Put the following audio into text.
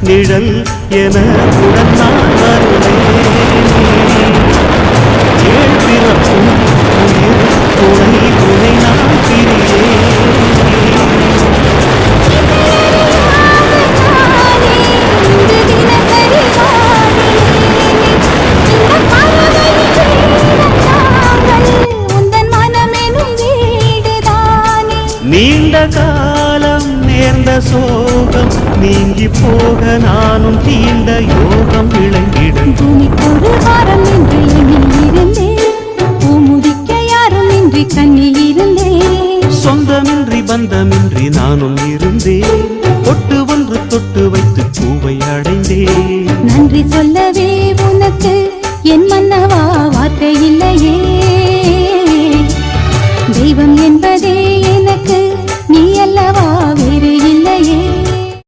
நிழல் என உடன் நான் வருவேன். ஏழ் பிறப்பும் உயிர் துணை துணை நான் பிரிவேன். நீண்ட காலம் நேர்ந்த சோகம் நீங்கி போக நானும் தீண்ட யோகம் விளங்கிடும். பூமிக்கொரு வாரம் என்று எண்ணியிருந்தேன், பூமுதிக்க யாரும் இன்றி கண்ணில் இருந்தேன். சொந்தமின்றி பந்தமின்றி நானும் இருந்தேன்.